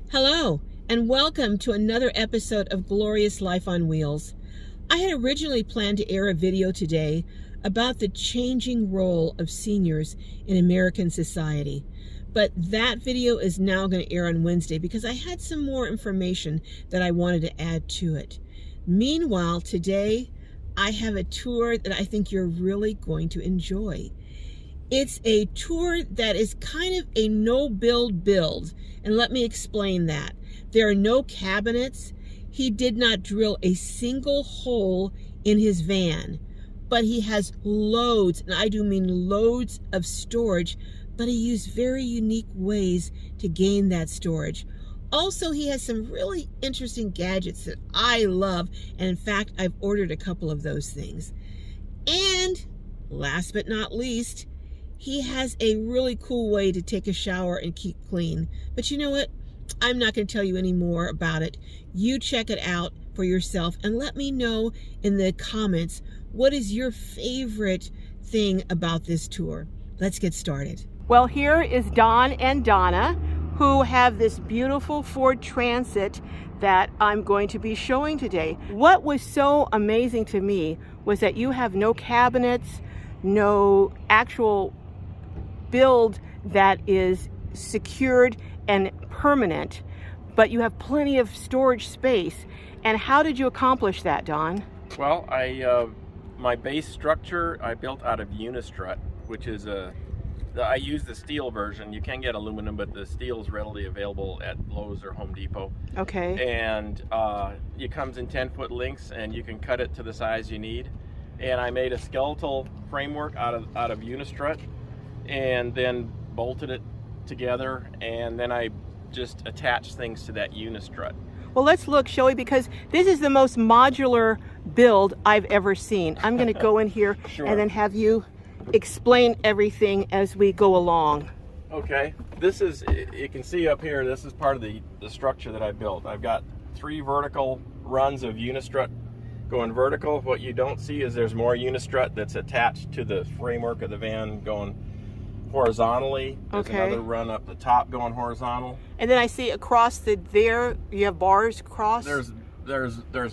Hello, and welcome to another episode of Glorious Life on Wheels. I had originally planned to air a video today about the changing role of seniors in American society, but that video is now going to air on Wednesday because I had some more information that I wanted to add to it. Meanwhile, today I have a tour that I think you're really going to enjoy. It's a tour that is kind of a no-build build, and let me explain that. There are no cabinets. He did not drill a single hole in his van, but he has loads, and I do mean loads of storage, but he used very unique ways to gain that storage. Also, he has some really interesting gadgets that I love, and in fact, I've ordered a couple of those things. And last but not least, he has a really cool way to take a shower and keep clean. But you know what? I'm not going to tell you any more about it. You check it out for yourself and let me know in the comments what is your favorite thing about this tour. Let's get started. Well, here is Don and Donna, who have this beautiful Ford Transit that I'm going to be showing today. What was so amazing to me was that you have no cabinets, no actual build that is secured and permanent, but you have plenty of storage space. And how did you accomplish that, Don? Well, my base structure I built out of Unistrut, which is I use the steel version. You can get aluminum, but the steel is readily available at Lowe's or Home Depot. Okay. And it comes in 10-foot lengths, and you can cut it to the size you need. And I made a skeletal framework out of Unistrut, and then bolted it together, and then I just attached things to that Unistrut. Well, let's look, shall we? Because this is the most modular build I've ever seen. I'm going to go in here Sure. and then have you explain everything as we go along. Okay, this is, you can see up here, this is part of the structure that I built. I've got 3 vertical runs of Unistrut going vertical. What you don't see is there's more Unistrut that's attached to the framework of the van going horizontally. There's another run up the top going horizontal. And then I see across there you have bars across. There's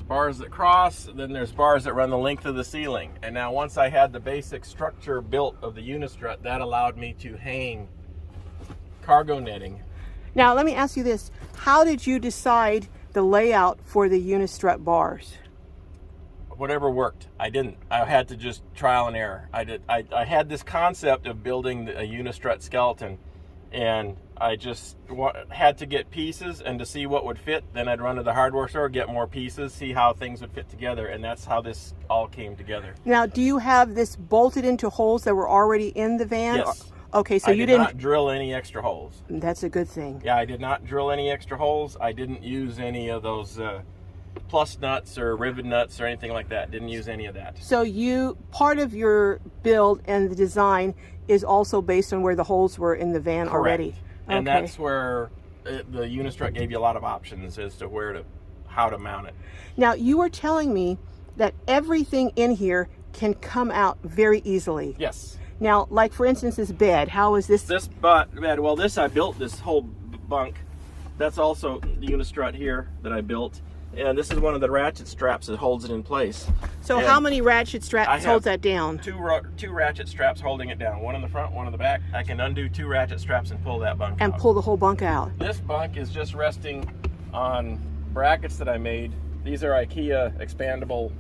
bars that cross, then there's bars that run the length of the ceiling. And now once I had the basic structure built of the Unistrut, that allowed me to hang cargo netting. Now let me ask you this. How did you decide the layout for the Unistrut bars? Whatever worked. I had to just trial and error. I had this concept of building a Unistrut skeleton, and I just had to get pieces and to see what would fit. Then I'd run to the hardware store, get more pieces, see how things would fit together, and that's how this all came together. Now, do you have this bolted into holes that were already in the van? Yes. Okay, so you didn't not drill any extra holes. That's a good thing. Yeah, I did not drill any extra holes. I didn't use any of those plus nuts or rivet nuts or anything like that. Didn't use any of that. So part of your build and the design is also based on where the holes were in the van. Correct. Already. And okay. That's where the Unistrut gave you a lot of options as to how to mount it. Now, you were telling me that everything in here can come out very easily. Yes. Now, like for instance, this bed, how is this? This bed, well, I built this whole bunk. That's also the Unistrut here that I built. And this is one of the ratchet straps that holds it in place. So and how many ratchet straps hold that down? Two ratchet straps holding it down. One in the front, one in the back. I can undo 2 ratchet straps and pull that bunk out. And pull the whole bunk out. This bunk is just resting on brackets that I made. These are IKEA expandable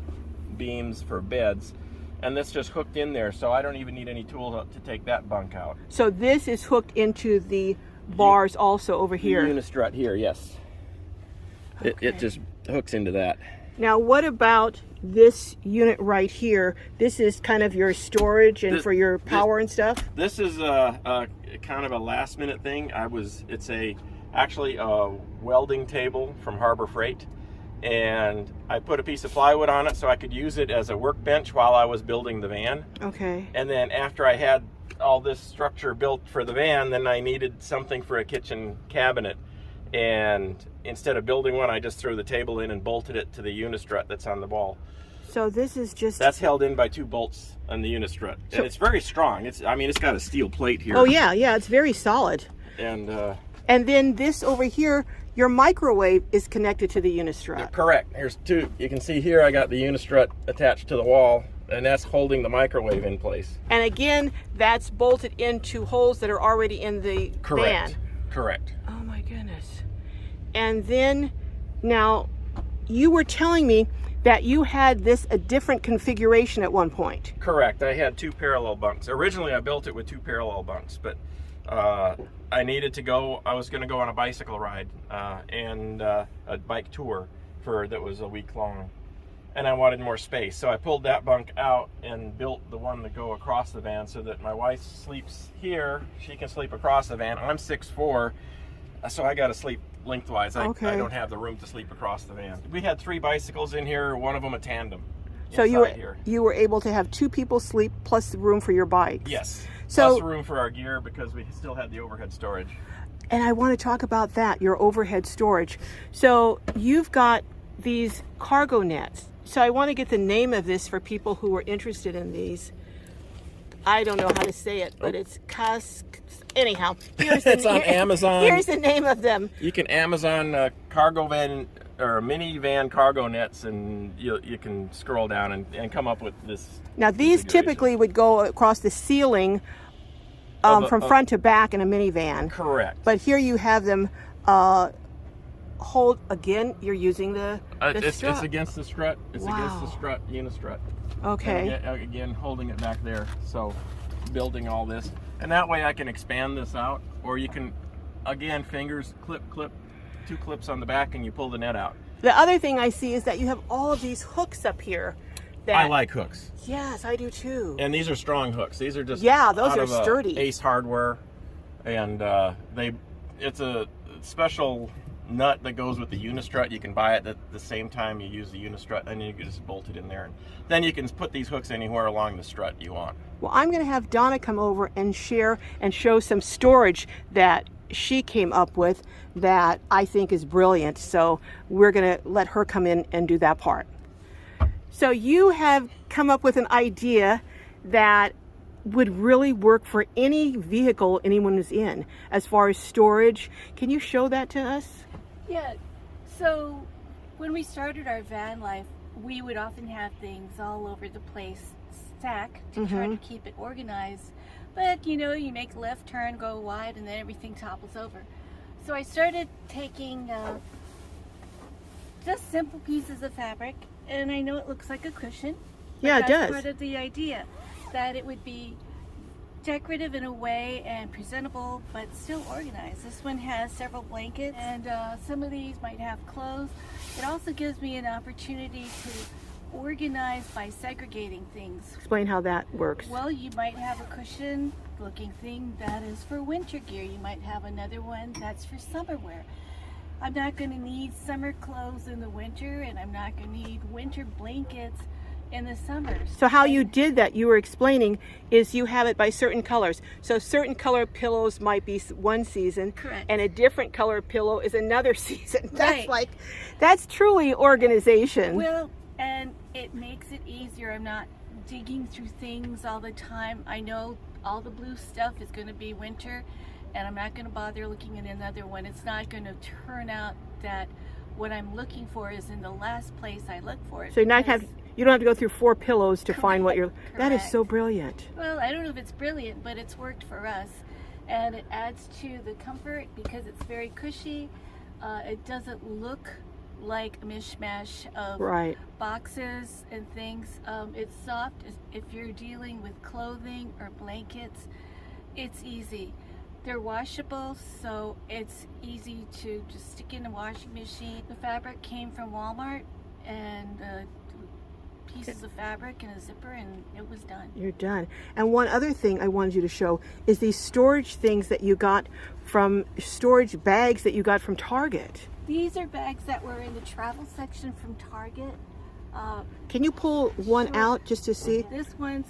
beams for beds. And this just hooked in there, so I don't even need any tools to take that bunk out. So this is hooked into the bars also over here? The Unistrut here, yes. Okay. It just hooks into that. Now, what about this unit right here? This is kind of your storage and for your power and stuff? This is a kind of a last minute thing. It's actually a welding table from Harbor Freight, and I put a piece of plywood on it so I could use it as a workbench while I was building the van. Okay. And then after I had all this structure built for the van, then I needed something for a kitchen cabinet. And instead of building one, I just threw the table in and bolted it to the Unistrut that's on the wall. So this is just... That's held in by 2 bolts on the Unistrut. And it's very strong. It's got a steel plate here. Oh yeah, it's very solid. And And then this over here, your microwave is connected to the Unistrut. Yeah, correct. Here's two. You can see here I got the Unistrut attached to the wall, and that's holding the microwave in place. And again, that's bolted into holes that are already in the van. Correct. Oh my goodness. And then, now, you were telling me that you had this a different configuration at one point. Correct. I had two parallel bunks. Originally, I built it with two parallel bunks, but I needed to go. I was going to go on a bicycle ride and a bike tour that was a week long, and I wanted more space. So I pulled that bunk out and built the one to go across the van so that my wife sleeps here. She can sleep across the van. I'm 6'4", so I got to sleep lengthwise. I don't have the room to sleep across the van. We had 3 bicycles in here, one of them a tandem. So you were able to have 2 people sleep plus the room for your bikes. Yes. So, plus room for our gear because we still had the overhead storage. And I want to talk about that, your overhead storage. So you've got these cargo nets. So I want to get the name of this for people who are interested in these. I don't know how to say it, but it's anyhow. It's on Amazon. Here's the name of them. You can Amazon cargo van or minivan cargo nets, and you can scroll down and come up with this. Now these typically would go across the ceiling from front to back in a minivan. Correct. But here you have them hold, again, you're using the strut. It's against the strut. It's against the strut, Unistrut. Okay. And again, holding it back there. So building all this. And that way I can expand this out, or you can, again, fingers, clip, 2 clips on the back, and you pull the net out. The other thing I see is that you have all of these hooks up here. I like hooks. Yes, I do too. And these are strong hooks. These are just those are sturdy. Ace Hardware, and it's a special nut that goes with the Unistrut. You can buy it at the same time you use the Unistrut, and you can just bolt it in there. And then you can put these hooks anywhere along the strut you want. Well, I'm going to have Donna come over and share and show some storage that she came up with that I think is brilliant. So we're going to let her come in and do that part. So you have come up with an idea that would really work for any vehicle anyone is in as far as storage. Can you show that to us? Yeah, so when we started our van life, we would often have things all over the place stacked to try to keep it organized. But you make a left turn, go wide, and then everything topples over. So I started taking just simple pieces of fabric, and I know it looks like a cushion. Yeah, it does. That's part of the idea, that it would be decorative in a way and presentable, but still organized. This one has several blankets, and some of these might have clothes. It also gives me an opportunity to organize by segregating things. Explain how that works. Well, you might have a cushion looking thing that is for winter gear. You might have another one that's for summer wear. I'm not going to need summer clothes in the winter, and I'm not going to need winter blankets in the summer. So how you did that, you were explaining, is you have it by certain colors. So certain color pillows might be one season. Correct. And a different color pillow is another season. That's Right. That's truly organization. Well, and it makes it easier. I'm not digging through things all the time. I know all the blue stuff is going to be winter, and I'm not going to bother looking at another one. It's not going to turn out that what I'm looking for is in the last place I look for it. So you don't have to go through 4 pillows to find what you're... That is so brilliant. Well, I don't know if it's brilliant, but it's worked for us. And it adds to the comfort because it's very cushy. It doesn't look like a mishmash of boxes and things. It's soft. If you're dealing with clothing or blankets, it's easy. They're washable, so it's easy to just stick in the washing machine. The fabric came from Walmart, and pieces of fabric and a zipper, and it was done. You're done. And one other thing I wanted you to show is these storage things that you got from, storage bags that you got from Target. These are bags that were in the travel section from Target. Can you pull one out just to see? This one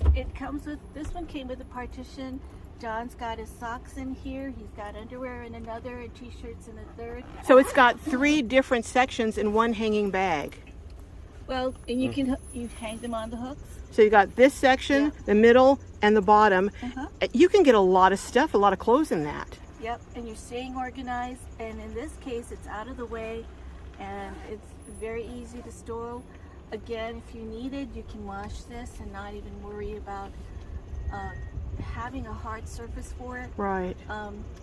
came with a partition. John's got his socks in here. He's got underwear in another, and t-shirts in a third. So it's got 3 different sections in one hanging bag. Well, and you hang them on the hooks. So you got this section, the middle, and the bottom. You can get a lot of stuff, a lot of clothes in that. Yep, and you're staying organized, and in this case it's out of the way and it's very easy to store. Again, if you needed, you can wash this and not even worry about having a hard surface for it. Right.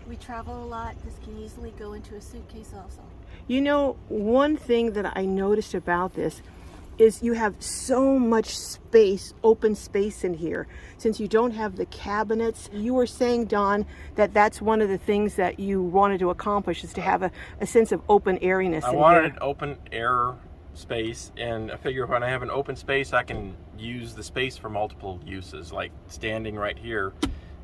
We travel a lot. This can easily go into a suitcase also. You know, one thing that I noticed about this is you have so much space, open space in here. Since you don't have the cabinets, you were saying, Don, that that's one of the things that you wanted to accomplish, is to have a sense of open airiness. I wanted an open air space, and I figure when I have an open space, I can use the space for multiple uses. Like standing right here,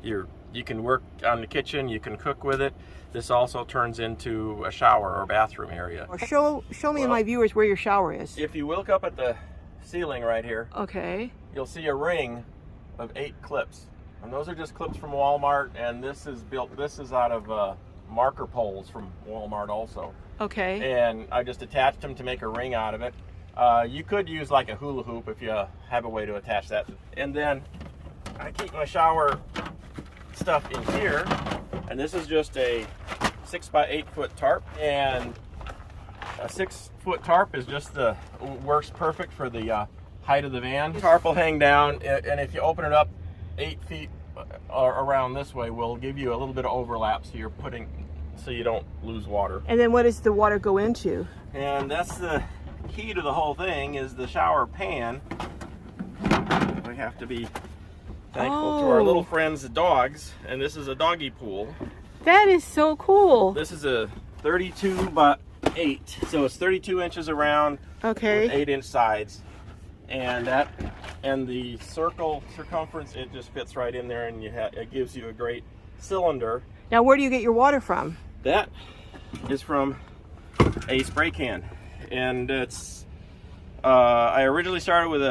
you can work on the kitchen, you can cook with it. This also turns into a shower or bathroom area. Show me and my viewers where your shower is. If you look up at the ceiling right here, okay, you'll see a ring of 8 clips, and those are just clips from Walmart. And this is out of marker poles from Walmart also. Okay. And I just attached them to make a ring out of it. You could use like a hula hoop if you have a way to attach that. And then I keep my shower stuff in here, and this is just a 6 by 8 foot tarp, and a 6 foot tarp is just works perfect for the height of the van. Tarp will hang down, and if you open it up 8 feet around this way, will give you a little bit of overlap, so you don't lose water. And then what does the water go into? And that's the key to the whole thing, is the shower pan. We have to be thankful to our little friends, the dogs, and this is a doggy pool. That is so cool. This is a 32 by 8, so it's 32 inches around, okay, with 8-inch sides, and the circumference, it just fits right in there, and it gives you a great cylinder. Now, where do you get your water from? That is from a spray can, and it's I originally started with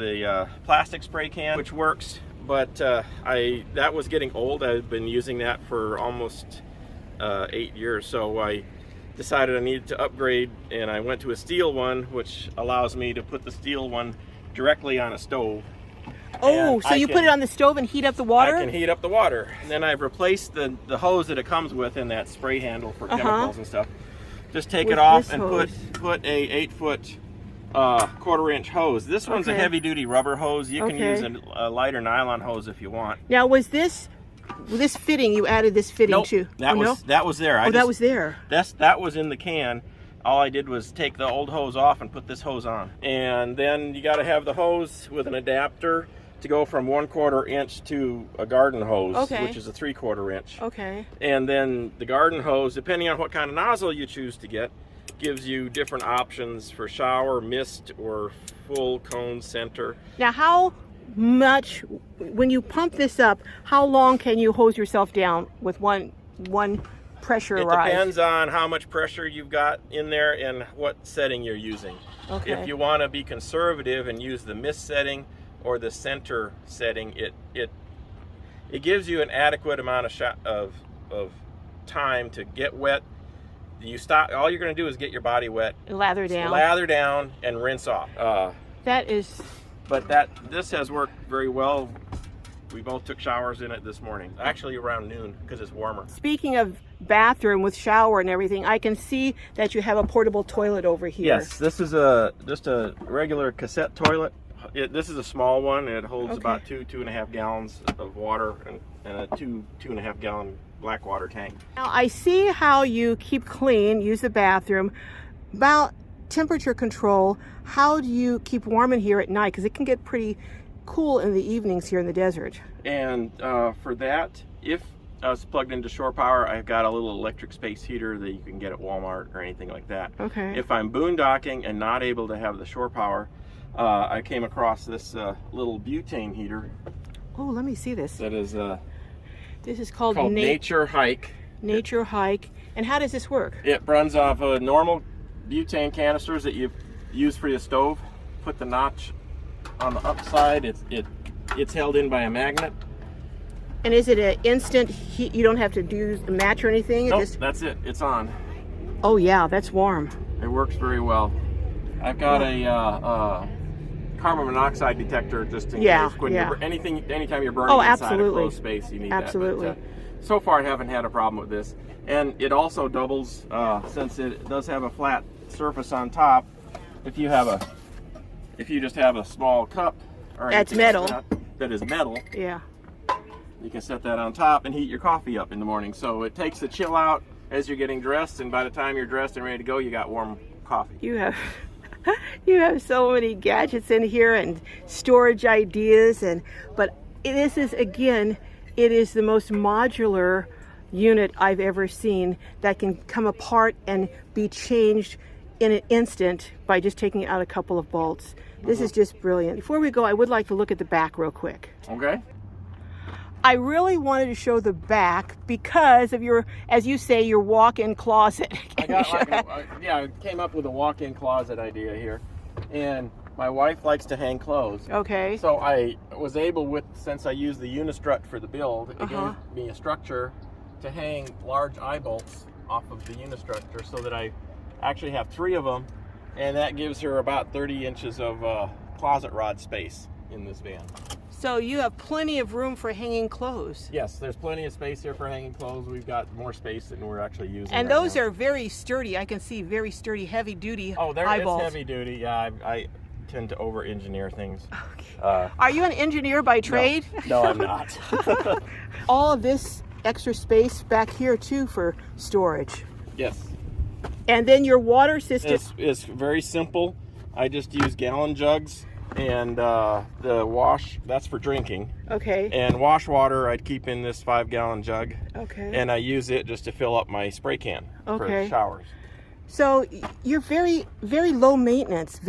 a plastic spray can, which works, but that was getting old. I've been using that for almost 8 years, so I decided I needed to upgrade, and I went to a steel one, which allows me to put the steel one directly on a stove. Oh, so you put it on the stove and heat up the water? I can heat up the water. And then I've replaced the hose that it comes with in that spray handle for chemicals and stuff. Just take it off and put a 8 foot 1/4 inch hose. This one's a heavy duty rubber hose. You can use a lighter nylon hose if you want. Now, was this fitting, you added this fitting to? That was there. That was there. That was in the can. All I did was take the old hose off and put this hose on. And then you got to have the hose with an adapter to go from 1/4 inch to a garden hose, which is a 3/4 inch. Okay. And then the garden hose, depending on what kind of nozzle you choose to get, gives you different options for shower, mist, or full cone center. Now, how much, when you pump this up, how long can you hose yourself down with one pressure rise? It depends on how much pressure you've got in there and what setting you're using. Okay. If you want to be conservative and use the mist setting or the center setting, it gives you an adequate amount of time to get wet. All you're going to do is get your body wet, lather down, and rinse off. This has worked very well. We both took showers in it this morning, actually around noon, because it's warmer. Speaking of bathroom with shower and everything, I can see that you have a portable toilet over here. Yes, this is just a regular cassette toilet. This is a small one. It holds about 2.5 gallons of water and a 2.5 gallon black water tank. Now, I see how you keep clean, use the bathroom. About temperature control, how do you keep warm in here at night? Because it can get pretty cool in the evenings here in the desert. And for that, if I was plugged into shore power, I've got a little electric space heater that you can get at Walmart or anything like that. Okay. If I'm boondocking and not able to have the shore power, I came across this little butane heater. Oh, let me see this. That is this is called Nature Hike. Nature Hike. And how does this work? It runs off normal butane canisters that you use for your stove. Put the notch on the upside. It's held in by a magnet. And is it an instant heat? You don't have to do a match or anything? Nope, that's it. It's on. Oh yeah, that's warm. It works very well. I've got a carbon monoxide detector just in case. Anytime you're burning inside a closed space, you need that. But, so far I haven't had a problem with this. And it also doubles, since it does have a flat surface on top. If you just have a small cup or that's metal, that is metal, yeah, you can set that on top and heat your coffee up in the morning. So it takes the chill out as you're getting dressed, and by the time you're dressed and ready to go, you got warm coffee. You have so many gadgets in here and storage ideas, but this is, again, it is the most modular unit I've ever seen that can come apart and be changed in an instant by just taking out a couple of bolts. This is just brilliant. Before we go, I would like to look at the back real quick. Okay. I really wanted to show the back because of your, as you say, your walk-in closet. I came up with a walk-in closet idea here, and my wife likes to hang clothes. Okay. So I was able, since I used the Unistrut for the build, it gave me a structure to hang large eye bolts off of the Unistructure, so that I actually have 3 of them, and that gives her about 30 inches of closet rod space in this van. So you have plenty of room for hanging clothes. Yes, there's plenty of space here for hanging clothes. We've got more space than we're actually using. And right those now. are very sturdy. I can see very sturdy, heavy duty Oh, they're eyeballs. heavy duty. Yeah, I tend to over-engineer things. Okay. Are you an engineer by trade? No, I'm not. All of this extra space back here too for storage. Yes. And then your water system. It's very simple. I just use gallon jugs, and the wash, that's for drinking. Okay. And wash water I'd keep in this 5-gallon jug. Okay. And I use it just to fill up my spray can for showers. So you're very, very low maintenance.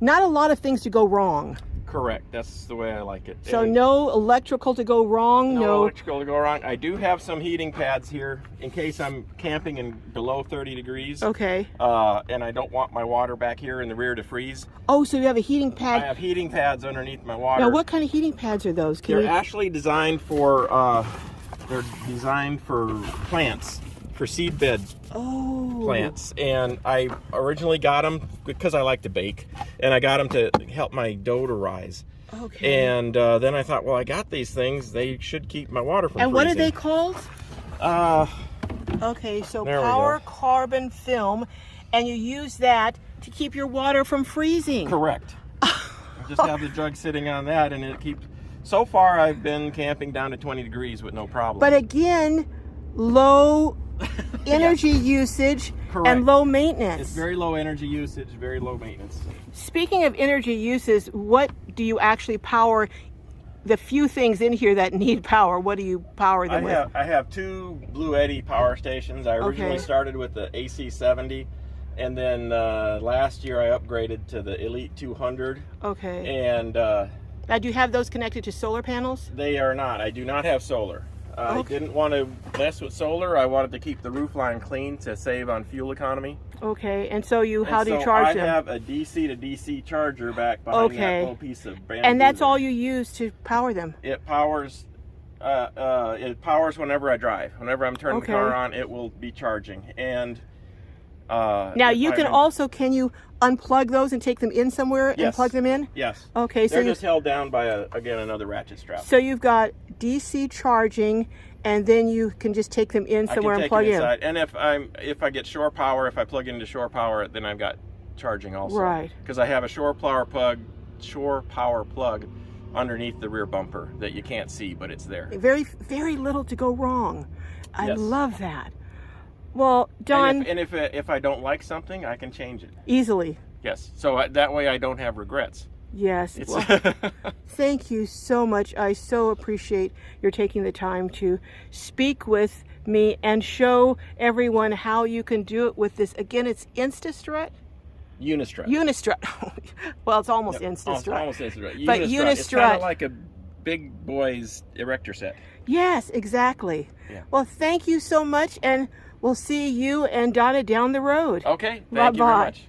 Not a lot of things to go wrong. Correct. That's the way I like it. So no electrical to go wrong. No electrical to go wrong. I do have some heating pads here in case I'm camping in below 30 degrees. Okay. And I don't want my water back here in the rear to freeze. Oh, so you have a heating pad. I have heating pads underneath my water. Now, what kind of heating pads are those? They're actually designed for plants, for seed bed plants. And I originally got them because I like to bake, and I got them to help my dough to rise. Okay. And then I thought, well, I got these things, they should keep my water from freezing. And what are they called? Okay, so there power carbon film, and you use that to keep your water from freezing. Correct. I just have the jug sitting on that, and it keeps. So far, I've been camping down to 20 degrees with no problem. But again, low energy usage. Correct. And low maintenance. It's very low energy usage, very low maintenance. Speaking of energy uses, what do you actually power? The few things in here that need power, what do you power them with? I have 2 Blue Eddy power stations. I originally started with the AC70, and then last year I upgraded to the Elite 200. Okay. And now, do you have those connected to solar panels? They are not. I do not have solar. I didn't want to mess with solar. I wanted to keep the roof line clean to save on fuel economy. Okay, and so how do you charge them? I have a DC to DC charger back behind that little piece of bamboo. And that's all you use to power them? It powers whenever I drive. Whenever I'm turning the car on, it will be charging. And now you can also, can you unplug those and take them in somewhere and plug them in? Yes. Okay, so they're just held down by another ratchet strap. So you've got DC charging, and then you can just take them in somewhere and plug in. And if I get shore power, if I plug into shore power, then I've got charging also. Right. Because I have a shore power plug underneath the rear bumper that you can't see, but it's there. Very, very little to go wrong. I love that. Well, Don. And if I don't like something, I can change it easily. Yes. So that way I don't have regrets. Yes. Well, thank you so much. I so appreciate your taking the time to speak with me and show everyone how you can do it with this. Again, it's Unistrut. Well, it's almost Instastrut. It's almost Instastrut. But Unistrut. It's kind Unistrut. of like a big boy's erector set. Yes, exactly. Yeah. Well, thank you so much, and we'll see you and Donna down the road. Okay. Thank you very much.